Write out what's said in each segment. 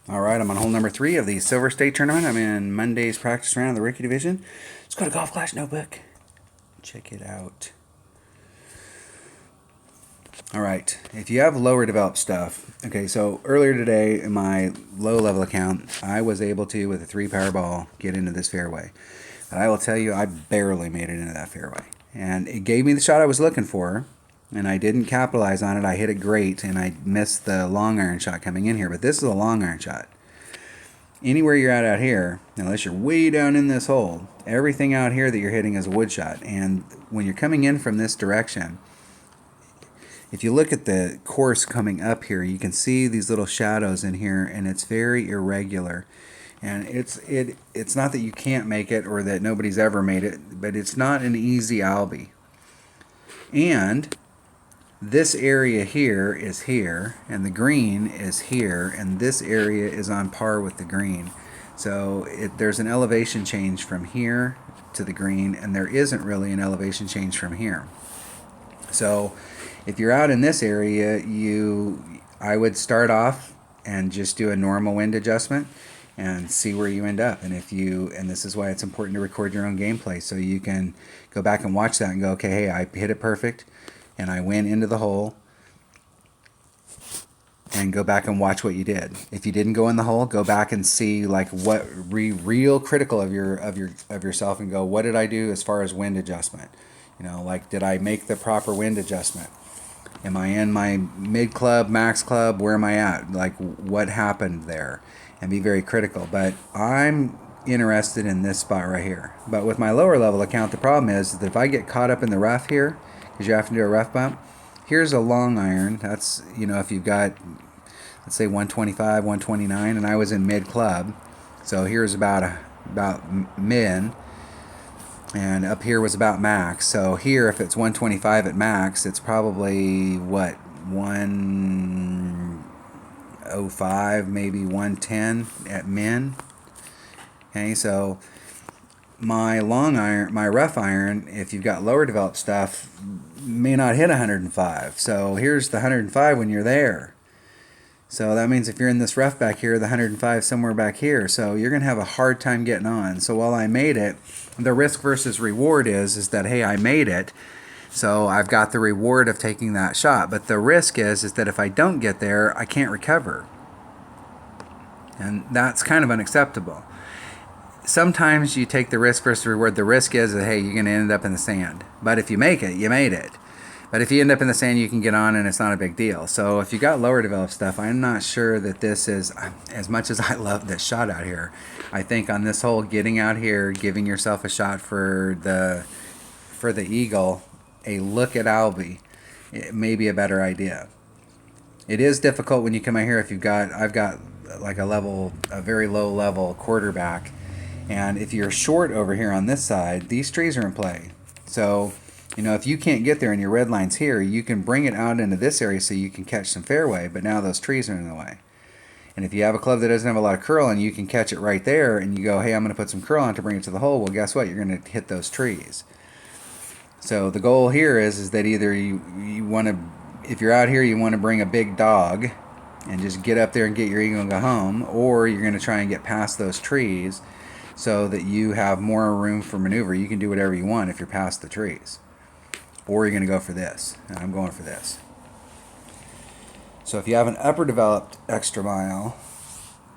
All right, I'm on hole number 3 of the Silver State Tournament. I'm in Monday's practice round of the Rookie Division. Let's go to Golf Clash Notebook. Check it out. All right, if you have lower developed stuff, okay, so earlier today in my low level account, I was able to, with a 3-power ball, get into this fairway. But I will tell you, I barely made it into that fairway. And it gave me the shot I was looking for, and I didn't capitalize on it. I hit it great, and I missed the long iron shot coming in here. But this is a long iron shot. Anywhere you're at out here, unless you're way down in this hole, everything out here that you're hitting is a wood shot. And when you're coming in from this direction, if you look at the course coming up here, you can see these little shadows in here, and it's very irregular. And it's not that you can't make it or that nobody's ever made it, but it's not an easy albie. And this area here is here, and the green is here, and this area is on par with the green. So there's an elevation change from here to the green, and there isn't really an elevation change from here. So if you're out in this area, I would start off and just do a normal wind adjustment and see where you end up. And this is why it's important to record your own gameplay, so you can go back and watch that and go, okay, hey, I hit it perfect and I went into the hole, and go back and watch what you did. If you didn't go in the hole, go back and see like what real critical of yourself, and go, what did I do as far as wind adjustment? Like, did I make the proper wind adjustment? Am I in my mid club, max club? Where am I at? Like, what happened there? And be very critical. But I'm interested in this spot right here. But with my lower level account, the problem is that if I get caught up in the rough here, because you have to do a rough bump, here's a long iron. That's, if you've got, let's say 125, 129, and I was in mid club. So here's about min, and up here was about max. So here, if it's 125 at max, it's probably what, 105, maybe 110 at min. Okay, so my long iron, my rough iron, if you've got lower developed stuff, may not hit 105. So here's the 105 when you're there. So that means if you're in this rough back here, the 105 somewhere back here. So you're going to have a hard time getting on. So while I made it, the risk versus reward is that, hey, I made it. So I've got the reward of taking that shot. But the risk is that if I don't get there, I can't recover. And that's kind of unacceptable. Sometimes you take the risk versus reward. The risk is that, hey, you're going to end up in the sand. But if you make it, you made it. But if you end up in the sand, you can get on, and it's not a big deal. So if you got lower developed stuff, I'm not sure that this is, as much as I love this shot out here, I think on this hole, getting out here, giving yourself a shot for the eagle, a look at Albie, it may be a better idea. It is difficult when you come out here if I've got like a very low level quarterback, and if you're short over here on this side, these trees are in play. So, if you can't get there and your red line's here, you can bring it out into this area so you can catch some fairway, but now those trees are in the way. And if you have a club that doesn't have a lot of curl and you can catch it right there, and you go, hey, I'm going to put some curl on to bring it to the hole, well, guess what? You're going to hit those trees. So the goal here is that either you want to, if you're out here, you want to bring a big dog and just get up there and get your eagle and go home, or you're going to try and get past those trees so that you have more room for maneuver. You can do whatever you want if you're past the trees. Or you're going to go for this, and I'm going for this. So if you have an upper developed extra mile,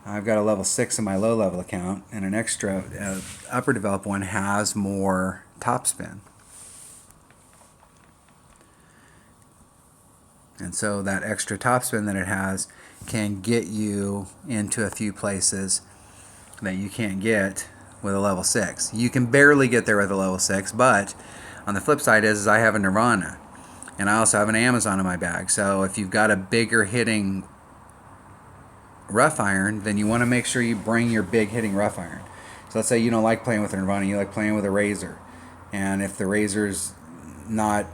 I've got a level 6 in my low level account, and an extra upper developed one has more topspin. And so that extra topspin that it has can get you into a few places that you can't get with a level 6. You can barely get there with a level 6, but on the flip side is I have a Nirvana, and I also have an Amazon in my bag. So if you've got a bigger hitting rough iron, then you want to make sure you bring your big hitting rough iron. So let's say you don't like playing with a Nirvana, you like playing with a Razor. And if the Razor's not,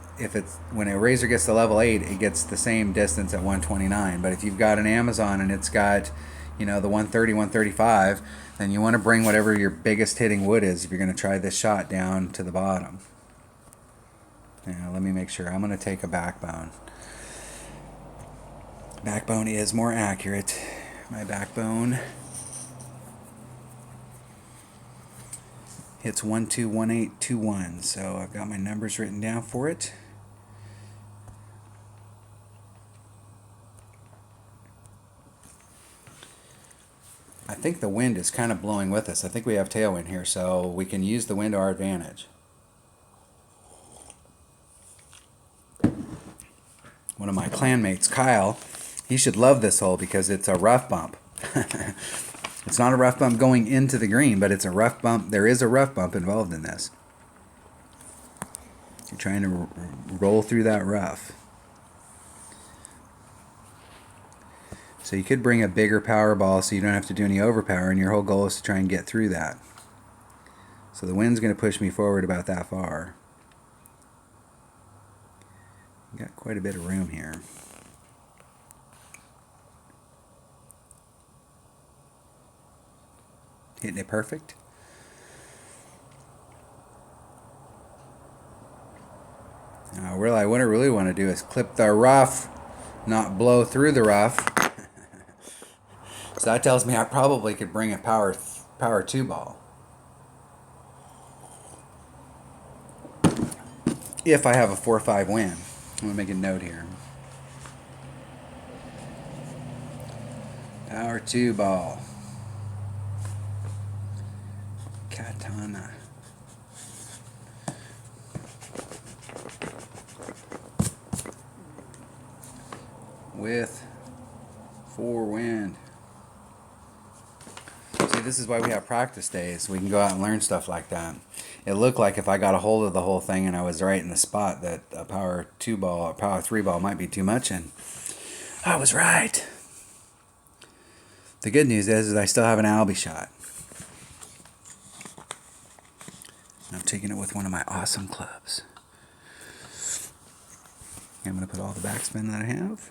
when a Razor gets to level 8, it gets the same distance at 129. But if you've got an Amazon and it's got, the 130, 135, then you want to bring whatever your biggest hitting wood is if you're going to try this shot down to the bottom. Now, let me make sure. I'm going to take a backbone. Backbone is more accurate. My backbone hits 121821, so I've got my numbers written down for it. I think the wind is kind of blowing with us. I think we have tailwind here, so we can use the wind to our advantage. One of my clanmates, Kyle, he should love this hole because it's a rough bump. It's not a rough bump going into the green, but it's a rough bump. There is a rough bump involved in this. You're trying to roll through that rough. So you could bring a bigger power ball so you don't have to do any overpower, and your whole goal is to try and get through that. So the wind's going to push me forward about that far. Got quite a bit of room here. Hitting it perfect. Now, what I really want to do is clip the rough, not blow through the rough. So that tells me I probably could bring a power 2 ball. If I have a 4-5 wind. I'm going to make a note here. Power 2 ball. Katana. With 4 wind. See, this is why we have practice days. We can go out and learn stuff like that. It looked like if I got a hold of the whole thing and I was right in the spot that a power 2 ball or power 3 ball might be too much, and I was right. The good news is I still have an Albie shot. I'm taking it with one of my awesome clubs. I'm going to put all the backspin that I have.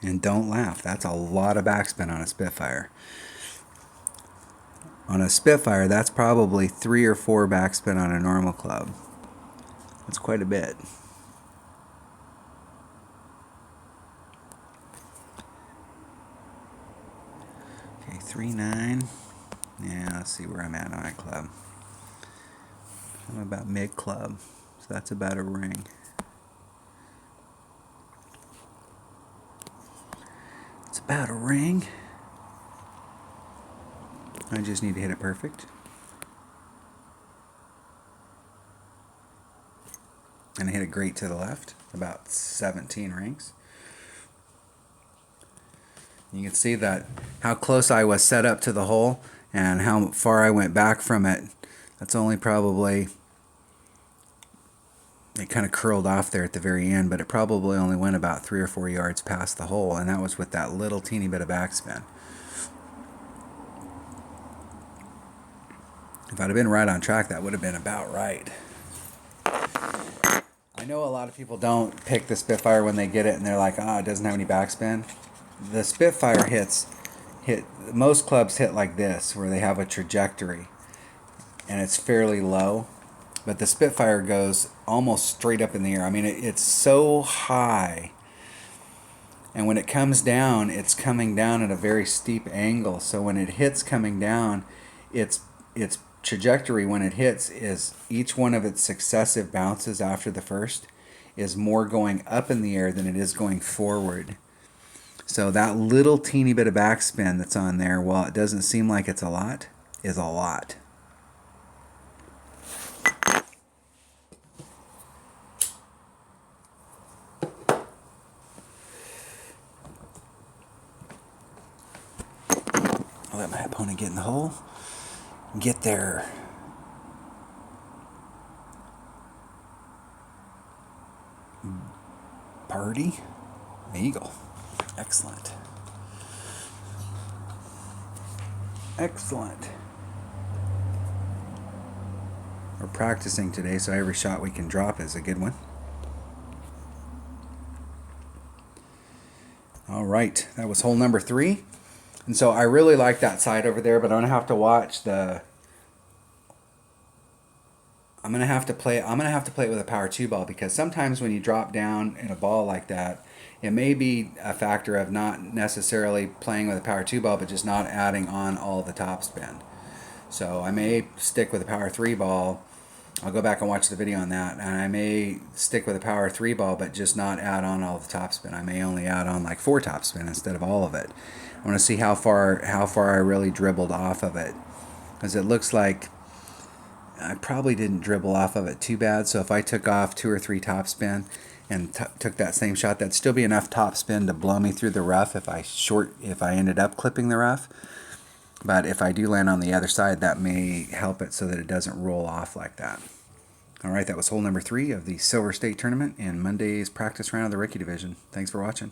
And don't laugh, that's a lot of backspin on a Spitfire. On a Spitfire, that's probably 3 or 4 backspin on a normal club. That's quite a bit. Okay, 3-9. Yeah, let's see where I'm at on my club. I'm about mid club, so that's about a ring. It's about a ring. I just need to hit it perfect. And I hit it great to the left, about 17 rings. You can see that how close I was set up to the hole and how far I went back from it. That's only probably, it kind of curled off there at the very end, but it probably only went about 3 or 4 yards past the hole, and that was with that little teeny bit of backspin. If I'd have been right on track, that would have been about right. I know a lot of people don't pick the Spitfire when they get it and they're like, it doesn't have any backspin. The Spitfire most clubs hit like this, where they have a trajectory and it's fairly low, but the Spitfire goes almost straight up in the air. I mean, it's so high, and when it comes down, it's coming down at a very steep angle. So when it hits coming down, its trajectory when it hits is each one of its successive bounces after the first is more going up in the air than it is going forward. So that little teeny bit of backspin that's on there, while it doesn't seem like it's a lot, is a lot. I'll let my opponent get in the hole. Get their birdie. Eagle. Excellent. Excellent. We're practicing today, so every shot we can drop is a good one. All right, that was hole number 3. And so I really like that side over there, but I'm gonna have to watch the. I'm gonna have to play it with a power 2 ball, because sometimes when you drop down in a ball like that, It may be a factor of not necessarily playing with a power 2 ball, but just not adding on all the topspin. So I may stick with a power 3 ball. I'll go back and watch the video on that, and I may stick with a power 3 ball, but just not add on all the topspin. I may only add on like 4 topspin instead of all of it. I want to see how far I really dribbled off of it, because it looks like I probably didn't dribble off of it too bad. So if I took off 2 or 3 topspin and took that same shot, that'd still be enough topspin to blow me through the rough if I ended up clipping the rough. But if I do land on the other side, that may help it so that it doesn't roll off like that. All right, that was hole number 3 of the Silver State Tournament and Monday's practice round of the Rookie Division. Thanks for watching.